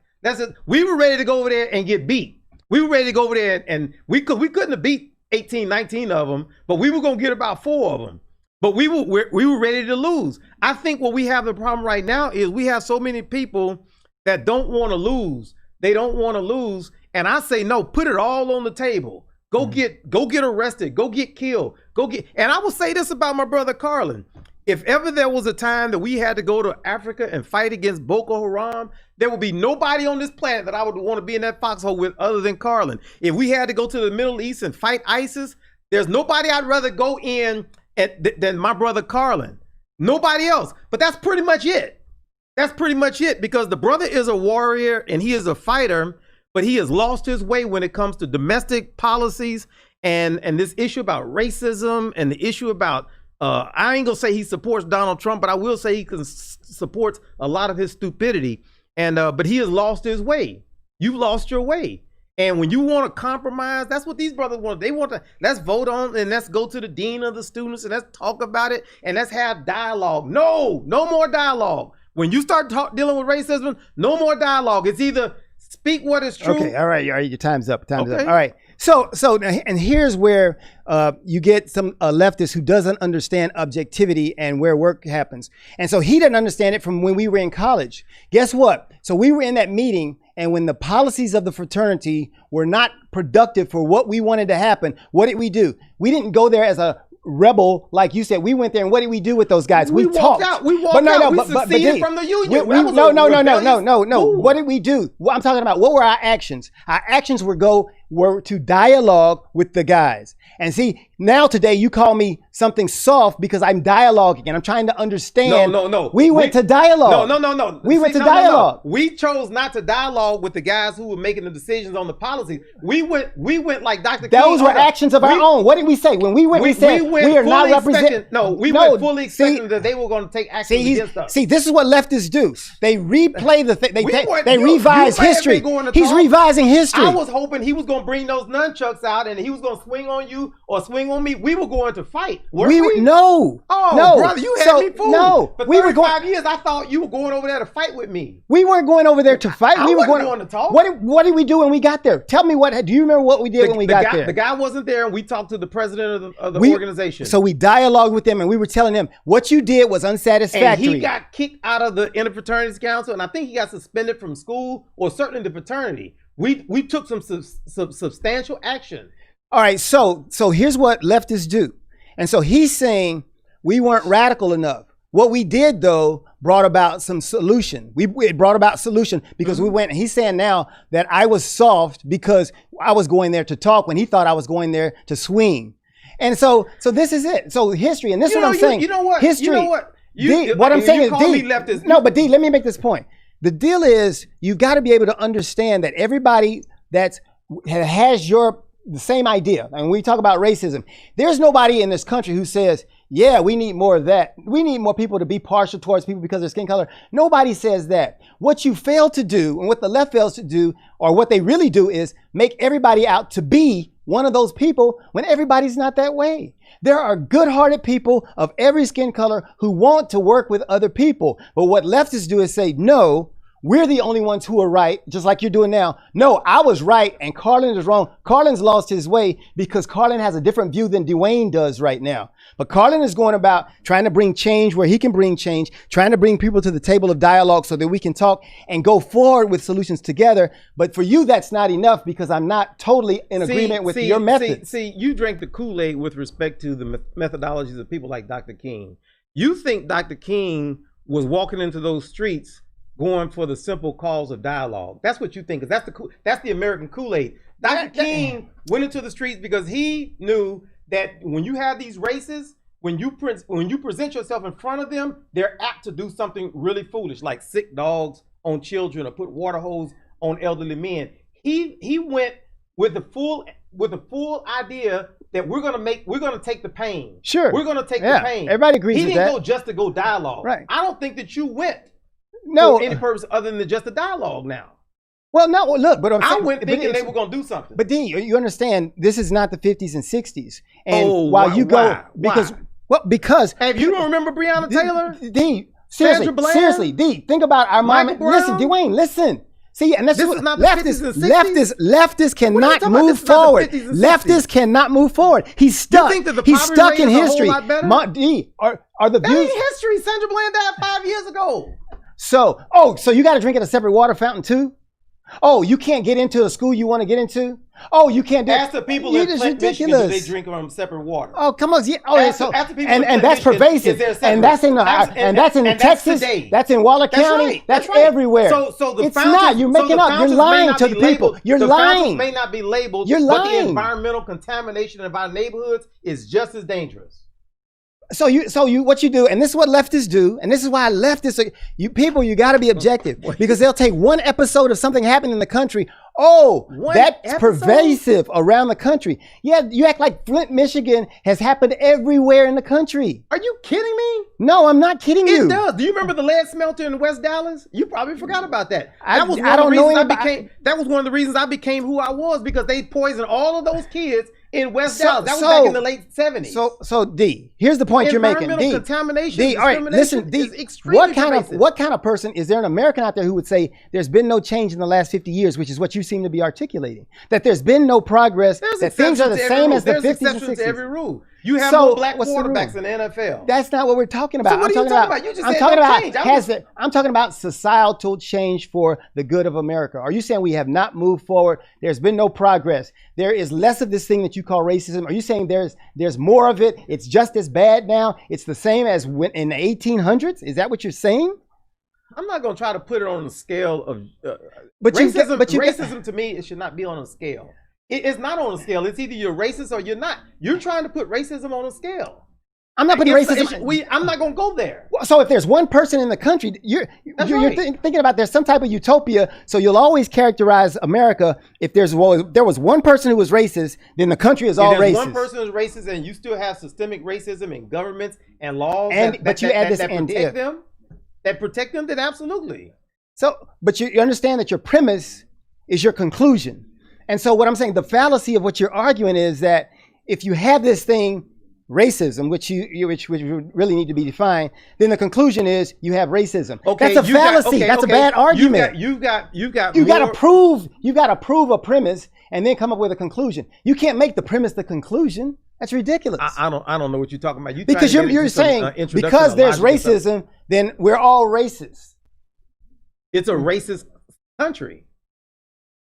Speaker 9: We were ready to go over there and get beat. We were ready to go over there, and we couldn't have beat 18, 19 of them, but we were going to get about 4 of them. But we were ready to lose. I think what we have the problem right now is we have so many people that don't want to lose. They don't want to lose. And I say, no, put it all on the table. Go get arrested. Go get killed. And I will say this about my brother Carlin. If ever there was a time that we had to go to Africa and fight against Boko Haram, there would be nobody on this planet that I would want to be in that foxhole with other than Carlin. If we had to go to the Middle East and fight ISIS, there's nobody I'd rather go in than my brother Carlin. Nobody else. But that's pretty much it. That's pretty much it, because the brother is a warrior and he is a fighter, but he has lost his way when it comes to domestic policies and this issue about racism and the issue about I ain't gonna say he supports Donald Trump, but I will say he supports a lot of his stupidity. And but he has lost his way. You've lost your way. And when you want to compromise, that's what these brothers want. They want to, let's vote on and let's go to the dean of the students and let's talk about it and let's have dialogue. No more dialogue. When you start dealing with racism, no more dialogue. It's either speak what is true.
Speaker 2: Okay, all right, your time's up. All right. So, and here's where you get some leftist who doesn't understand objectivity and where work happens. And so he didn't understand it from when we were in college. Guess what? So we were in that meeting, and when the policies of the fraternity were not productive for what we wanted to happen, what did we do? We didn't go there as a rebel, like you said. We went there, and what did we do with those guys? We talked.
Speaker 9: We walked out. We seceded from the union.
Speaker 2: No. What did we do? I'm talking about, what were our actions? Our actions were to dialogue with the guys. And see, now today you call me something soft because I'm dialoguing and I'm trying to understand.
Speaker 9: No.
Speaker 2: We went to dialogue.
Speaker 9: No.
Speaker 2: We went to dialogue.
Speaker 9: We chose not to dialogue with the guys who were making the decisions on the policies. We went like Dr. King.
Speaker 2: Those were actions of our own. What did we say? When we went, we said we are not representing.
Speaker 9: We went fully expecting that they were going to take action against us.
Speaker 2: See, this is what leftists do. They replay the thing. They revise history. He's revising history.
Speaker 9: I was hoping he was going to bring those nunchucks out and he was going to swing on you or swing on me. We were going to fight.
Speaker 2: No.
Speaker 9: Oh, brother, you had me fooled.
Speaker 2: No.
Speaker 9: For 35 years, I thought you were going over there to fight with me.
Speaker 2: We weren't going over there to fight.
Speaker 9: We were going to talk.
Speaker 2: What did we do when we got there? Tell me do you remember what we did when we got there?
Speaker 9: The guy wasn't there, and we talked to the president of the organization.
Speaker 2: So we dialogued with them, and we were telling them what you did was unsatisfactory.
Speaker 9: And he got kicked out of the Interfraternities Council, and I think he got suspended from school or certainly the fraternity. We took some substantial action.
Speaker 2: All right, so here's what leftists do. And so he's saying we weren't radical enough. What we did, though, brought about some solution. It brought about solution because we went, and he's saying now that I was soft because I was going there to talk when he thought I was going there to swing. And so this is it. So history, and this is what I'm saying.
Speaker 9: You know what?
Speaker 2: History.
Speaker 9: You know what?
Speaker 2: What I'm saying is,
Speaker 9: leftist.
Speaker 2: No, but D, let me make this point. The deal is you got to be able to understand that everybody that has your the same idea. And we talk about racism. There's nobody in this country who says, yeah, we need more of that. We need more people to be partial towards people because of their skin color. Nobody says that. What you fail to do and what the left fails to do, or what they really do, is make everybody out to be one of those people when everybody's not that way. There are good-hearted people of every skin color who want to work with other people. But what leftists do is say, no, we're the only ones who are right, just like you're doing now. No, I was right and Carlin is wrong. Carlin's lost his way because Carlin has a different view than Dwayne does right now. But Carlin is going about trying to bring change where he can bring change, trying to bring people to the table of dialogue so that we can talk and go forward with solutions together. But for you, that's not enough because I'm not totally in agreement with your methods.
Speaker 9: See, you drank the Kool-Aid with respect to the methodologies of people like Dr. King. You think Dr. King was walking into those streets going for the simple cause of dialogue. That's what you think, because that's the American Kool-Aid. Dr. King went into the streets because he knew that when you have these races, when you present yourself in front of them, they're apt to do something really foolish, like sick dogs on children or put water hose on elderly men. He went with the full idea that we're gonna take the pain.
Speaker 2: Sure.
Speaker 9: We're gonna take the pain.
Speaker 2: Everybody agrees with that.
Speaker 9: He didn't go just to go dialogue.
Speaker 2: Right.
Speaker 9: I don't think that you went
Speaker 2: for
Speaker 9: any purpose other than just a dialogue now.
Speaker 2: Well, no, look, but
Speaker 9: I went thinking they were going to do something.
Speaker 2: But D, you understand, this is not the 50s and 60s. And
Speaker 9: why?
Speaker 2: Because
Speaker 9: you don't remember Breonna Taylor?
Speaker 2: D, seriously, D, think about our mom. Listen, Dwayne, listen. See, and this is not the 50s and 60s? Leftists cannot move forward. Leftists cannot move forward. He's stuck. He's stuck in history. D, are the views?
Speaker 9: That ain't history. Sandra Bland died 5 years ago.
Speaker 2: So you got to drink at a separate water fountain too? Oh, you can't get into a school you want to get into? Oh, you can't do.
Speaker 9: Ask the people in Flint, Michigan, do they drink from separate water?
Speaker 2: Oh, come on. Yeah. Oh, and that's pervasive. And that's in Texas. That's in Waller County. That's everywhere.
Speaker 9: So the
Speaker 2: it's not. You're making up. You're lying to the people. You're lying.
Speaker 9: May not be labeled.
Speaker 2: You're lying.
Speaker 9: But the environmental contamination of our neighborhoods is just as dangerous.
Speaker 2: So what you do, and this is what leftists do, and this is why leftists, you got to be objective because they'll take one episode of something happening in the country. Oh, that's pervasive around the country. Yeah, you act like Flint, Michigan has happened everywhere in the country.
Speaker 9: Are you kidding me?
Speaker 2: No, I'm not kidding you.
Speaker 9: It does. Do you remember the lead smelter in West Dallas? You probably forgot about that.
Speaker 2: That was one
Speaker 9: of the reasons I became who I was, because they poisoned all of those kids in West Dallas. That was back in the late 70s.
Speaker 2: So D, here's the point you're making.
Speaker 9: Environmental contamination,
Speaker 2: D, all right, listen, D, what kind of person is there, an American out there who would say there's been no change in the last 50 years, which is what you seem to be articulating, that there's been no progress, that things are the same as the 50s and 60s?
Speaker 9: There's exceptions to every rule. You have more black quarterbacks in the NFL.
Speaker 2: That's not what we're talking about.
Speaker 9: So what are you talking about? You just said no change.
Speaker 2: I'm talking about societal change for the good of America. Are you saying we have not moved forward? There's been no progress. There is less of this thing that you call racism. Are you saying there's more of it? It's just as bad now. It's the same as when in the 1800s. Is that what you're saying?
Speaker 9: I'm not going to try to put it on the scale of racism. To me, it should not be on a scale. It's not on a scale. It's either you're racist or you're not. You're trying to put racism on a scale.
Speaker 2: I'm not putting racism.
Speaker 9: I'm not going to go there.
Speaker 2: So if there's one person in the country, you're thinking about there's some type of utopia. So you'll always characterize America. If there was one person who was racist, then the country is all racist.
Speaker 9: One person who's racist, and you still have systemic racism in governments and laws that protect them. Then absolutely.
Speaker 2: So, but you understand that your premise is your conclusion. And so what I'm saying, the fallacy of what you're arguing is that if you have this thing, racism, which really need to be defined, then the conclusion is you have racism. Okay, that's a fallacy. That's a bad argument.
Speaker 9: You got
Speaker 2: to prove a premise and then come up with a conclusion. You can't make the premise the conclusion. That's ridiculous.
Speaker 9: I don't know what you're talking about.
Speaker 2: Because you're saying because there's racism, then we're all racist.
Speaker 9: It's a racist country.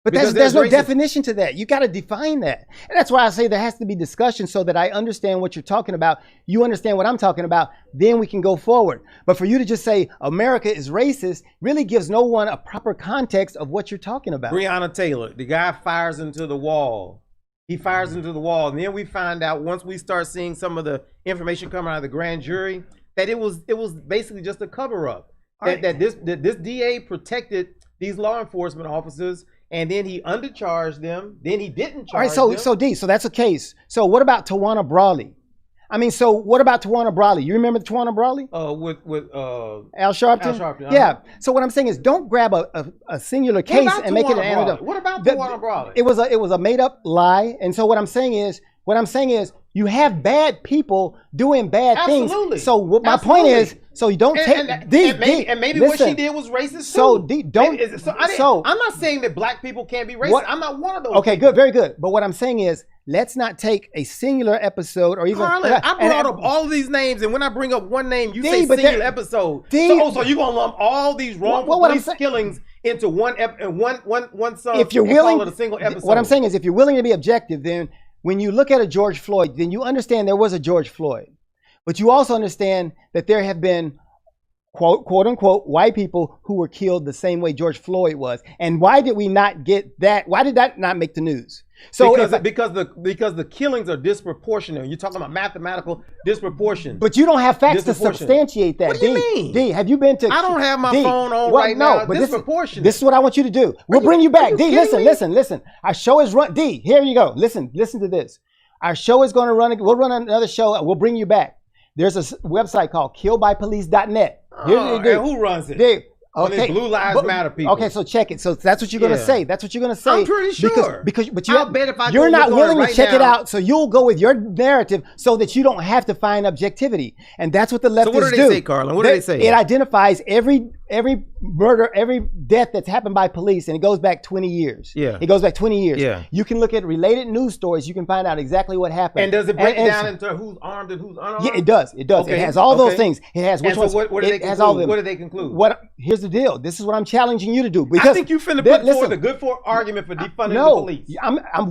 Speaker 2: But there's no definition to that. You got to define that. And that's why I say there has to be discussion so that I understand what you're talking about. You understand what I'm talking about. Then we can go forward. But for you to just say America is racist really gives no one a proper context of what you're talking about.
Speaker 9: Breonna Taylor, the guy fires into the wall. He fires into the wall. And then we find out, once we start seeing some of the information coming out of the grand jury, that it was basically just a cover up. That this DA protected these law enforcement officers and then he undercharged them, then he didn't charge
Speaker 2: All right, so
Speaker 9: them.
Speaker 2: so D, so that's a case. So what about Tawana Brawley? I mean, so what about Tawana Brawley? You remember Tawana Brawley?
Speaker 9: With
Speaker 2: Al Sharpton?
Speaker 9: Al Sharpton,
Speaker 2: Yeah. So what I'm saying is, don't grab a singular case and make it an anecdote.
Speaker 9: What about
Speaker 2: The-
Speaker 9: Tawana Brawley?
Speaker 2: It was a made up lie. And so what I'm saying is, you have bad people doing bad
Speaker 9: Absolutely.
Speaker 2: things. So what my
Speaker 9: Absolutely.
Speaker 2: point is, so you don't take
Speaker 9: and maybe what she did was racist
Speaker 2: So
Speaker 9: too.
Speaker 2: D, don't.
Speaker 9: I'm not saying that black people can't be racist.
Speaker 2: What-
Speaker 9: I'm not one of those.
Speaker 2: Okay,
Speaker 9: people.
Speaker 2: good, very good. But what I'm saying is, let's not take a singular episode or even.
Speaker 9: Carlin, I brought up all of these names, and when I bring up one name, you
Speaker 2: D,
Speaker 9: say
Speaker 2: but
Speaker 9: singular
Speaker 2: that-
Speaker 9: episode.
Speaker 2: D-
Speaker 9: so you're gonna lump all these wrongful
Speaker 2: what I'm
Speaker 9: police
Speaker 2: saying-
Speaker 9: killings into one song?
Speaker 2: If you're
Speaker 9: and
Speaker 2: willing,
Speaker 9: call it a single episode.
Speaker 2: what I'm saying is, if you're willing to be objective, then when you look at a George Floyd, then you understand there was a George Floyd, but you also understand that there have been quote unquote white people who were killed the same way George Floyd was. And why did we not get that? Why did that not make the news? So
Speaker 9: because the killings are disproportionate. You're talking about mathematical disproportion.
Speaker 2: But you don't have facts to
Speaker 9: Disproportionate.
Speaker 2: substantiate that.
Speaker 9: What do you mean?
Speaker 2: D, have you been to?
Speaker 9: I don't have my
Speaker 2: D,
Speaker 9: phone on
Speaker 2: well,
Speaker 9: right
Speaker 2: no,
Speaker 9: now.
Speaker 2: but
Speaker 9: Disproportionate.
Speaker 2: This is what I want you to do. We'll bring you back. D, listen. Our show is run. D, here you go. Listen to this. Our show is going to run. We'll run another show. We'll bring you back. There's a website called killedbypolice.net.
Speaker 9: And who runs it?
Speaker 2: D,
Speaker 9: Okay. It's Blue Lives Matter people.
Speaker 2: Okay, so check it. So that's what you're gonna say. That's what you're gonna say.
Speaker 9: I'm pretty sure.
Speaker 2: But
Speaker 9: I'll bet if I
Speaker 2: you're
Speaker 9: go
Speaker 2: not
Speaker 9: look on
Speaker 2: willing
Speaker 9: it
Speaker 2: to
Speaker 9: right
Speaker 2: check it
Speaker 9: now-
Speaker 2: out. So you'll go with your narrative so that you don't have to find objectivity. And that's what the leftists do.
Speaker 9: So what do they say, Carlin? What do they say?
Speaker 2: It identifies every murder, every death that's happened by police, and it goes back 20 years.
Speaker 9: Yeah.
Speaker 2: It goes back 20 years.
Speaker 9: Yeah.
Speaker 2: You can look at related news stories. You can find out exactly what happened.
Speaker 9: And does it break
Speaker 2: And-
Speaker 9: down into who's armed and who's unarmed?
Speaker 2: Yeah, it does. It does.
Speaker 9: Okay,
Speaker 2: It has all those
Speaker 9: okay.
Speaker 2: things. It has which
Speaker 9: And so
Speaker 2: ones.
Speaker 9: what do they
Speaker 2: it has all
Speaker 9: conclude?
Speaker 2: them.
Speaker 9: What do they conclude?
Speaker 2: Here's the deal. This is what I'm challenging you to do.
Speaker 9: I
Speaker 2: Because
Speaker 9: think you finna
Speaker 2: Th-
Speaker 9: put
Speaker 2: listen,
Speaker 9: forth a good argument for defunding the
Speaker 2: no,
Speaker 9: police.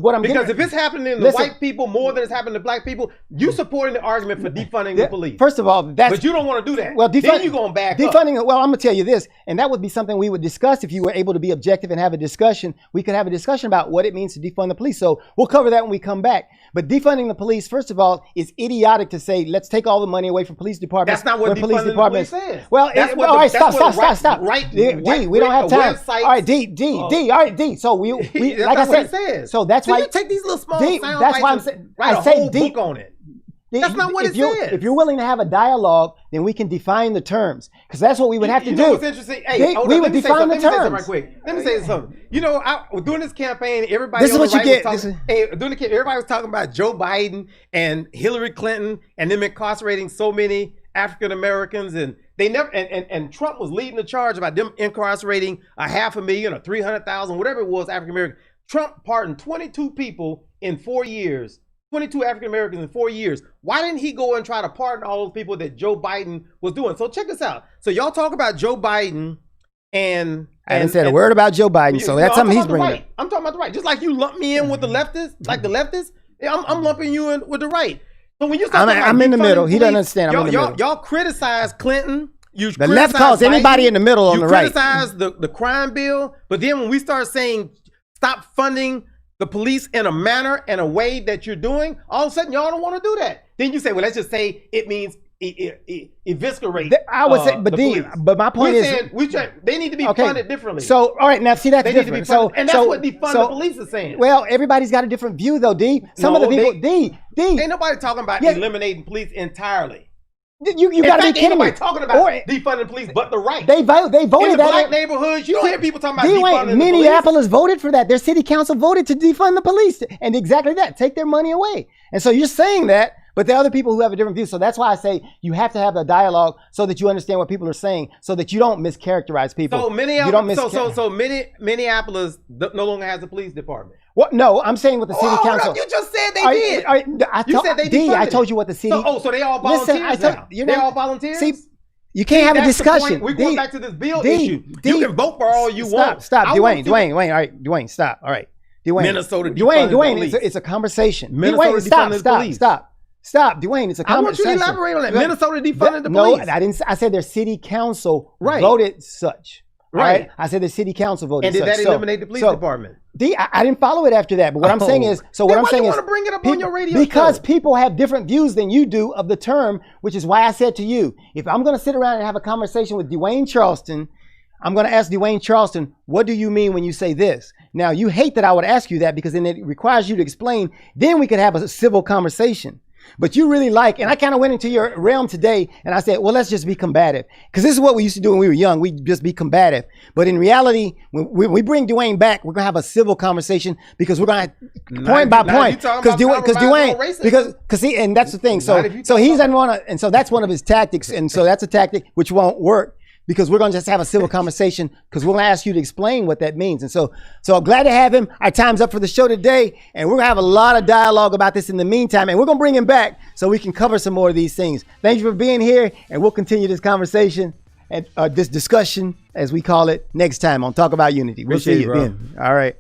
Speaker 2: what I'm
Speaker 9: Because
Speaker 2: getting,
Speaker 9: if it's happening to
Speaker 2: Listen.
Speaker 9: white people more than it's happening to black people, you supporting the argument for defunding the police.
Speaker 2: First of all,
Speaker 9: But you don't want to do that.
Speaker 2: well,
Speaker 9: then you're going to back up.
Speaker 2: defunding. Well, I'm gonna tell you this, and that would be something we would discuss if you were able to be objective and have a discussion. We could have a discussion about what it means to defund the police. So we'll cover that when we come back. But defunding the police, first of all, is idiotic to say let's take all the money away from police departments.
Speaker 9: That's not what
Speaker 2: when
Speaker 9: defunding the police says.
Speaker 2: Well,
Speaker 9: That's what
Speaker 2: all
Speaker 9: the-
Speaker 2: right,
Speaker 9: that's what
Speaker 2: stop.
Speaker 9: right-
Speaker 2: D, we don't have time.
Speaker 9: websites-
Speaker 2: All right, D. All right, D. So we
Speaker 9: That's
Speaker 2: like
Speaker 9: not
Speaker 2: I
Speaker 9: what it
Speaker 2: said.
Speaker 9: says.
Speaker 2: So that's
Speaker 9: So
Speaker 2: why
Speaker 9: you take these little small
Speaker 2: D,
Speaker 9: sound
Speaker 2: that's why I'm
Speaker 9: bites
Speaker 2: saying
Speaker 9: and write
Speaker 2: I
Speaker 9: a
Speaker 2: say
Speaker 9: whole
Speaker 2: D
Speaker 9: book on it.
Speaker 2: D,
Speaker 9: That's not what it says.
Speaker 2: If you're willing to have a dialogue, then we can define the terms, because that's what we would have to
Speaker 9: You
Speaker 2: do.
Speaker 9: know what's interesting? Hey,
Speaker 2: They-
Speaker 9: hold
Speaker 2: we
Speaker 9: on,
Speaker 2: would
Speaker 9: let me say
Speaker 2: define
Speaker 9: something.
Speaker 2: the
Speaker 9: Let me say something
Speaker 2: terms.
Speaker 9: right quick. Let me say something. You know, during this campaign, everybody
Speaker 2: This is
Speaker 9: on
Speaker 2: what
Speaker 9: the
Speaker 2: you
Speaker 9: right
Speaker 2: get.
Speaker 9: was talking. During the campaign, everybody was talking about Joe Biden and Hillary Clinton and them incarcerating so many African Americans, and they never. And Trump was leading the charge about them incarcerating 500,000 or 300,000, whatever it was, African American. Trump pardoned 22 people in 4 years. 22 African Americans in 4 years. Why didn't he go and try to pardon all those people that Joe Biden was doing? So check this out. So y'all talk about Joe Biden and
Speaker 2: I haven't said a word about Joe Biden, so that's something he's bringing up.
Speaker 9: I'm talking about the right. Just like you lump me in with the leftists, like the leftists, I'm lumping you in with the right. So when you start talking about
Speaker 2: I'm in the
Speaker 9: defunding
Speaker 2: middle. He doesn't
Speaker 9: police,
Speaker 2: understand. I'm in the middle.
Speaker 9: Y'all criticize Clinton.
Speaker 2: The left calls anybody in the middle on the right.
Speaker 9: You criticize the crime bill, but then when we start saying stop funding the police in a manner and a way that you're doing, all of a sudden y'all don't want to do that. Then you say, well, let's just say it means eviscerate.
Speaker 2: I would say, but but my point is,
Speaker 9: they need to be funded differently.
Speaker 2: So, all right, now see that's
Speaker 9: They need to be
Speaker 2: different.
Speaker 9: funded, and that's what defund the police is saying.
Speaker 2: Well, everybody's got a different view, though. D. Some of the people,
Speaker 9: ain't nobody talking about eliminating police entirely.
Speaker 2: You got to be kidding me.
Speaker 9: Ain't nobody talking about defunding police, but the right.
Speaker 2: They voted
Speaker 9: in the
Speaker 2: that.
Speaker 9: black neighborhoods, you don't hear people talking about defunding the
Speaker 2: Minneapolis
Speaker 9: police.
Speaker 2: voted for that. Their city council voted to defund the police, and exactly that, take their money away. And so you're saying that, but there are other people who have a different view. So that's why I say you have to have a dialogue so that you understand what people are saying, so that you don't mischaracterize people.
Speaker 9: So Minneapolis no longer has a police department.
Speaker 2: What? No, I'm saying what the city council.
Speaker 9: You just said they did. You said they defunded
Speaker 2: I told you what the city.
Speaker 9: So they all volunteers now. They all volunteers.
Speaker 2: See, you can't have a discussion.
Speaker 9: We're going back to this bill issue. You can vote for all you want.
Speaker 2: Stop, Dwayne. All right, Dwayne, stop. All right, Dwayne.
Speaker 9: Minnesota
Speaker 2: Dwayne. It's a conversation.
Speaker 9: Minnesota defunded the police.
Speaker 2: Stop, Dwayne. It's a conversation.
Speaker 9: I want you to elaborate on that. Minnesota defunded the
Speaker 2: police.
Speaker 9: police.
Speaker 2: No, I didn't. I said their city council voted such.
Speaker 9: Right.
Speaker 2: I said the city council voted.
Speaker 9: And did that eliminate the police department?
Speaker 2: I didn't follow it after that. But what I'm saying is,
Speaker 9: why you want to bring it up on your radio
Speaker 2: because
Speaker 9: show?
Speaker 2: people have different views than you do of the term, which is why I said to you, if I'm going to sit around and have a conversation with Dwayne Charleston, I'm going to ask Dwayne Charleston, what do you mean when you say this? Now, you hate that I would ask you that because then it requires you to explain. Then we could have a civil conversation. But you really like, and I kind of went into your realm today and I said, well, let's just be combative. Because this is what we used to do when we were young. We'd just be combative. But in reality, when we bring Dwayne back, we're going to have a civil conversation because we're going to point by point. Because Dwayne, see, and that's the thing. So he doesn't want to, and so that's one of his tactics. And so that's a tactic which won't work. Because we're going to just have a civil conversation because we're going to ask you to explain what that means. And so I'm glad to have him. Our time's up for the show today. And we're going to have a lot of dialogue about this in the meantime. And we're going to bring him back so we can cover some more of these things. Thank you for being here. And we'll continue this conversation and this discussion, as we call it, next time on Talk About Unity. We'll see you then. All right.